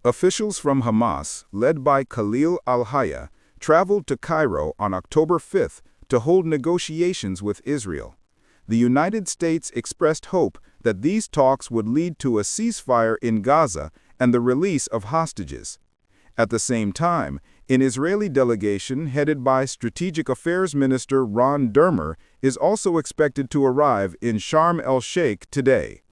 Officials from Hamas, led by Khalil al-Hayya, traveled to Cairo on October 5th to hold negotiations with Israel. The United States expressed hope that these talks would lead to a ceasefire in Gaza and the release of hostages. At the same time, an Israeli delegation headed by Strategic Affairs Minister Ron Dermer is also expected to arrive in Sharm el-Sheikh today.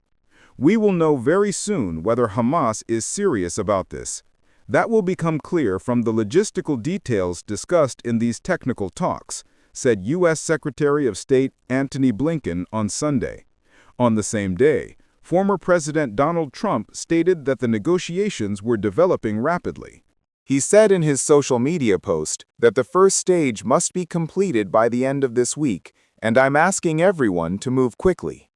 We will know very soon whether Hamas is serious about this. That will become clear from the logistical details discussed in these technical talks, said U.S. Secretary of State Antony Blinken on Sunday. On the same day, former President Donald Trump stated that the negotiations were developing rapidly. He said in his social media post that the first stage must be completed by the end of this week, and I'm asking everyone to move quickly.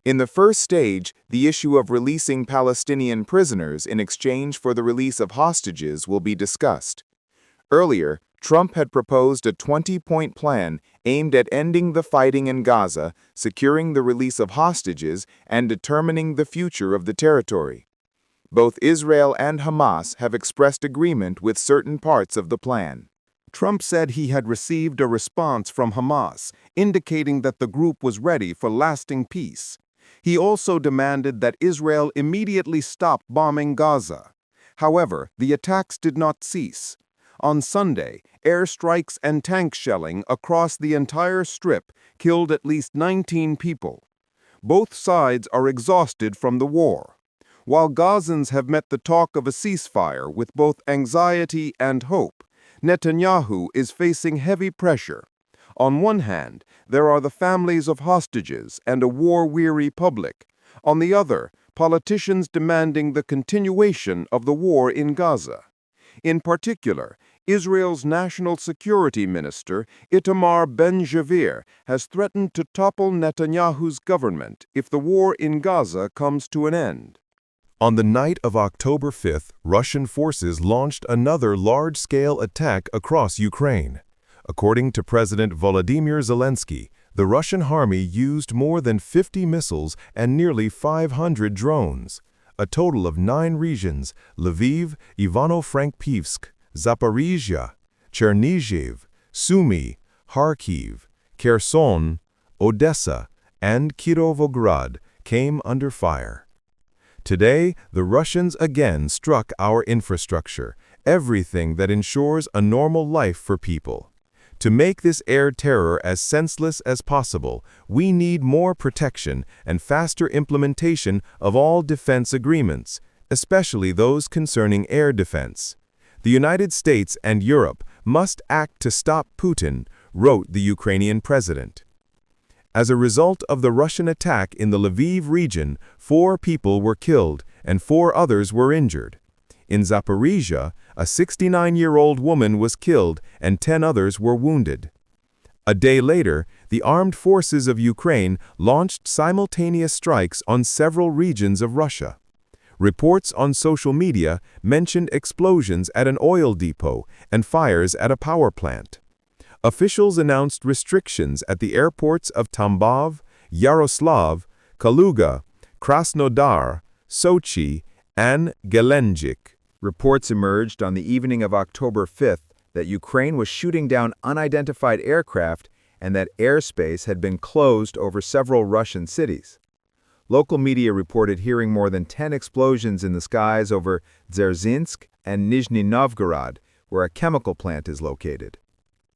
In the first stage, the issue of releasing Palestinian prisoners in exchange for the release of hostages will be discussed. Earlier, Trump had proposed a 20-point plan aimed at ending the fighting in Gaza, securing the release of hostages, and determining the future of the territory. Both Israel and Hamas have expressed agreement with certain parts of the plan. Trump said he had received a response from Hamas, indicating that the group was ready for lasting peace. He also demanded that Israel immediately stop bombing Gaza. However, the attacks did not cease. On Sunday, airstrikes and tank shelling across the entire strip killed at least 19 people. Both sides are exhausted from the war. While Gazans have met the talk of a ceasefire with both anxiety and hope, Netanyahu is facing heavy pressure. On one hand, there are the families of hostages and a war-weary public. On the other, politicians demanding the continuation of the war in Gaza. In particular, Israel's National Security Minister, Itamar Ben-Gvir, has threatened to topple Netanyahu's government if the war in Gaza comes to an end. On the night of October 5th, Russian forces launched another large-scale attack across Ukraine. According to President Volodymyr Zelensky, the Russian army used more than 50 missiles and nearly 500 drones. A total of 9 regions, Lviv, Ivano-Frankivsk, Zaporizhia, Chernihiv, Sumy, Kharkiv, Kherson, Odessa, and Kirovograd, came under fire. Today, the Russians again struck our infrastructure, everything that ensures a normal life for people. To make this air terror as senseless as possible, we need more protection and faster implementation of all defense agreements, especially those concerning air defense. The United States and Europe must act to stop Putin, wrote the Ukrainian president. As a result of the Russian attack in the Lviv region, 4 people were killed and 4 others were injured. In Zaporizhia, a 69-year-old woman was killed and 10 others were wounded. A day later, the armed forces of Ukraine launched simultaneous strikes on several regions of Russia. Reports on social media mentioned explosions at an oil depot and fires at a power plant. Officials announced restrictions at the airports of Tambov, Yaroslav, Kaluga, Krasnodar, Sochi, and Gelendzhik. Reports emerged on the evening of October 5th that Ukraine was shooting down unidentified aircraft and that airspace had been closed over several Russian cities. Local media reported hearing more than 10 explosions in the skies over Dzerzhinsk and Nizhny Novgorod, where a chemical plant is located.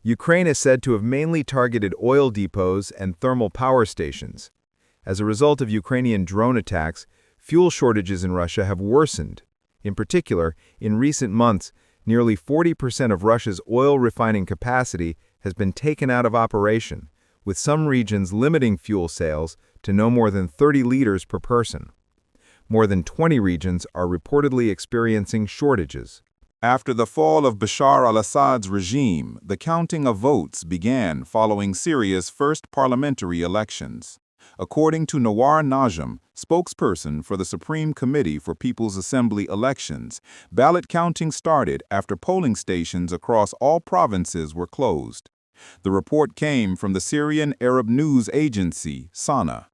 Ukraine is said to have mainly targeted oil depots and thermal power stations. As a result of Ukrainian drone attacks, fuel shortages in Russia have worsened. In particular, in recent months, nearly 40% of Russia's oil refining capacity has been taken out of operation, with some regions limiting fuel sales to no more than 30 liters per person. More than 20 regions are reportedly experiencing shortages. After the fall of Bashar al-Assad's regime, the counting of votes began following Syria's first parliamentary elections. According to Nawar Najm, spokesperson for the Supreme Committee for People's Assembly elections, ballot counting started after polling stations across all provinces were closed. The report came from the Syrian Arab news agency, SANA.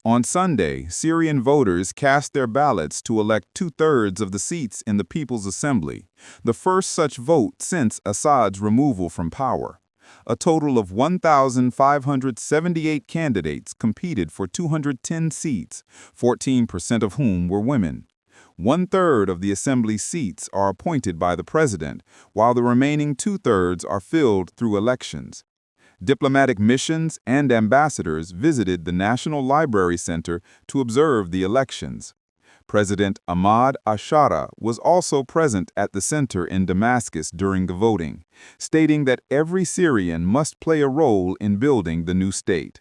On Sunday, Syrian voters cast their ballots to elect two-thirds of the seats in the People's Assembly, the first such vote since Assad's removal from power. A total of 1,578 candidates competed for 210 seats, 14% of whom were women. One-third of the Assembly's seats are appointed by the president, while the remaining two-thirds are filled through elections. Diplomatic missions and ambassadors visited the National Library Center to observe the elections. President Ahmad al-Shara was also present at the center in Damascus during the voting, stating that every Syrian must play a role in building the new state.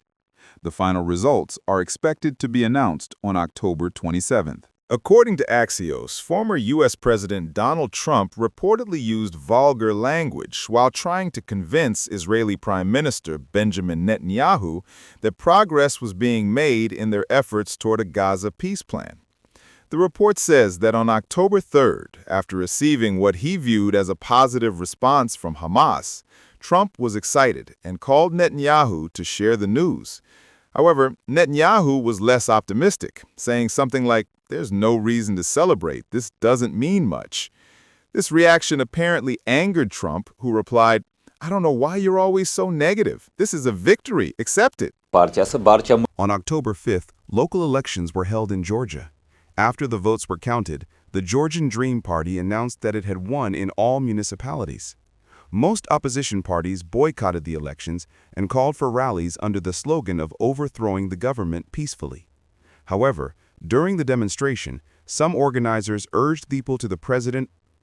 The final results are expected to be announced on October 27th. According to Axios, former U.S. President Donald Trump reportedly used vulgar language while trying to convince Israeli Prime Minister Benjamin Netanyahu that progress was being made in their efforts toward a Gaza peace plan. The report says that on October 3rd, after receiving what he viewed as a positive response from Hamas, Trump was excited and called Netanyahu to share the news. However, Netanyahu was less optimistic, saying something like, "There's no reason to celebrate. This doesn't mean much." This reaction apparently angered Trump, who replied, "I don't know why you're always so negative. This is a victory. Accept it." On October 5th, local elections were held in Georgia. After the votes were counted, the Georgian Dream Party announced that it had won in all municipalities. Most opposition parties boycotted the elections and called for rallies under the slogan of overthrowing the government peacefully. However, during the demonstration, some organizers urged people to the president